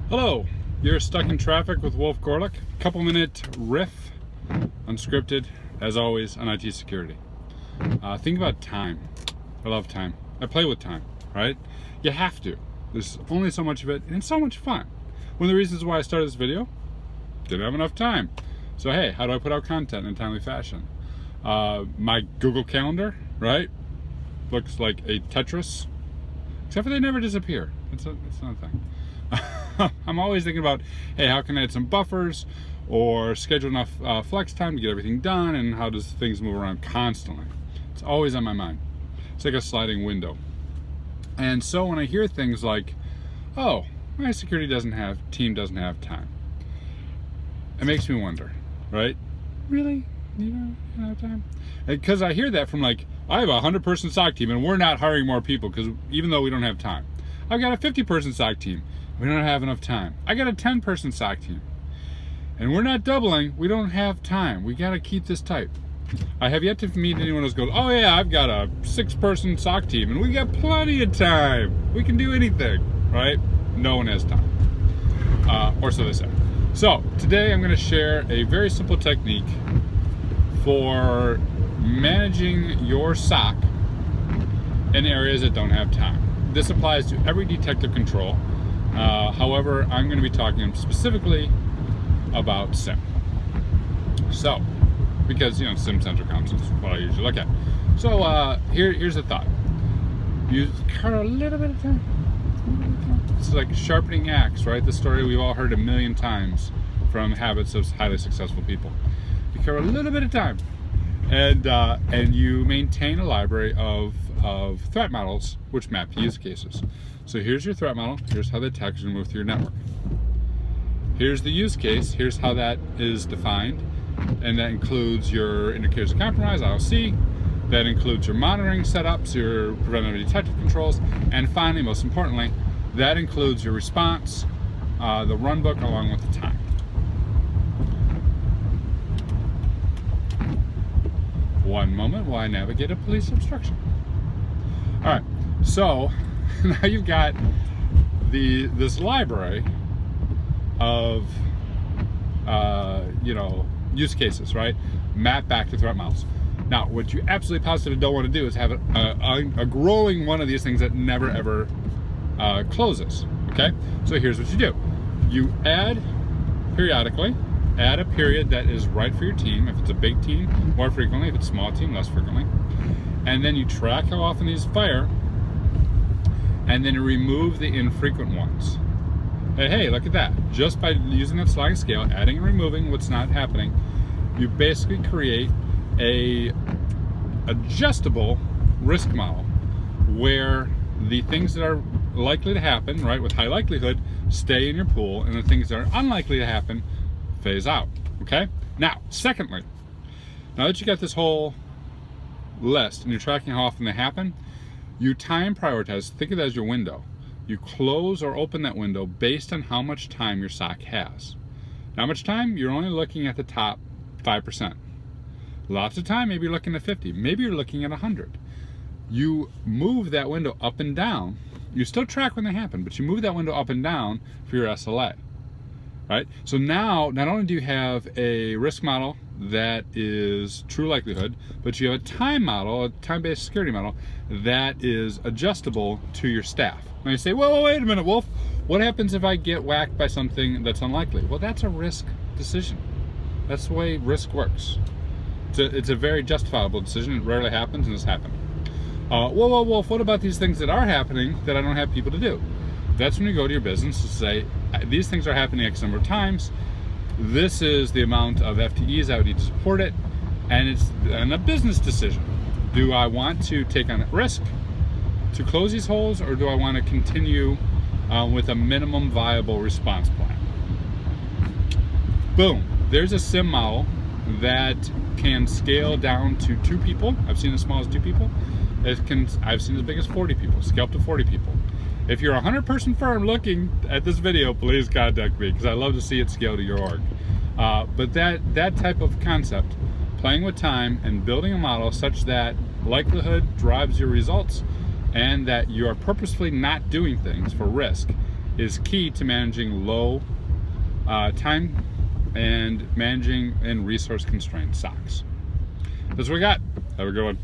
Hello, you're stuck in traffic with Wolf Gorlick. Couple minute riff, unscripted, as always, on IT security. Think about time. I love time. I play with time, right? You have to. There's only so much of it, and it's so much fun. One of the reasons why I started this video, didn't have enough time. So hey, how do I put out content in a timely fashion? My Google Calendar, right? Looks like a Tetris, except for they never disappear. It's another thing. I'm always thinking about, hey, how can I add some buffers or schedule enough flex time to get everything done, and how does things move around constantly? It's always on my mind. It's like a sliding window. And so when I hear things like, oh, my security team doesn't have time, it makes me wonder, right? Really? You don't have time? Because I hear that from like, I have a 100-person SOC team and we're not hiring more people because even though we don't have time. I've got a 50-person SOC team. We don't have enough time. I got a 10-person SOC team. And we're not doubling. We don't have time. We got to keep this tight. I have yet to meet anyone who goes, oh yeah, I've got a 6-person SOC team and we got plenty of time. We can do anything, right? No one has time. Or so they say. So today I'm going to share a very simple technique for managing your SOC in areas that don't have time. This applies to every detective control. However, I'm going to be talking specifically about SIEM. So, because, you know, SIEM Central Comms is what I usually look at. So, here's the thought. You cut a little bit of time. It's like a sharpening axe, right? The story we've all heard a million times from habits of highly successful people. You carve a little bit of time, and you maintain a library of threat models which map to use cases. So here's your threat model, here's how the attack is going to move through your network. Here's the use case, here's how that is defined, and that includes your indicators of compromise, IOC, that includes your monitoring setups, your preventative detective controls, and finally, most importantly, that includes your response, the runbook, along with the time. One moment while I navigate a police obstruction. All right, so now you've got this library of you know, use cases, right? Map back to threat models. Now, what you absolutely positively don't want to do is have a growing one of these things that never ever closes. Okay, so here's what you do: you add periodically. Add a period that is right for your team. If it's a big team, more frequently. If it's a small team, less frequently. And then you track how often these fire, and then you remove the infrequent ones. And hey, look at that. Just by using that sliding scale, adding and removing what's not happening, you basically create a adjustable risk model where the things that are likely to happen, right, with high likelihood, stay in your pool, and the things that are unlikely to happen phase out. Okay? Now, secondly, now that you got this whole list and you're tracking how often they happen, you time prioritize. Think of that as your window. You close or open that window based on how much time your SOC has. How much time? You're only looking at the top 5%. Lots of time, maybe you're looking at 50. Maybe you're looking at 100. You move that window up and down. You still track when they happen, but you move that window up and down for your SLA. Right? So now, not only do you have a risk model that is true likelihood, but you have a time model, a time-based security model, that is adjustable to your staff. Now you say, whoa, wait a minute, Wolf. What happens if I get whacked by something that's unlikely? Well, that's a risk decision. That's the way risk works. It's a very justifiable decision. It rarely happens, and it's happened. Whoa, Wolf, what about these things that are happening that I don't have people to do? That's when you go to your business to say, these things are happening X number of times. This is the amount of FTEs I would need to support it. And it's a business decision. Do I want to take on risk to close these holes, or do I want to continue with a minimum viable response plan? Boom. There's a SIEM model that can scale down to 2 people. I've seen as small as 2 people. I've seen as big as 40 people, scale up to 40 people. If you're a 100-person firm looking at this video, please contact me, because I love to see it scale to your org. But that type of concept, playing with time and building a model such that likelihood drives your results, and that you are purposefully not doing things for risk, is key to managing low time and managing and resource constrained stocks. That's what we got. Have a good one.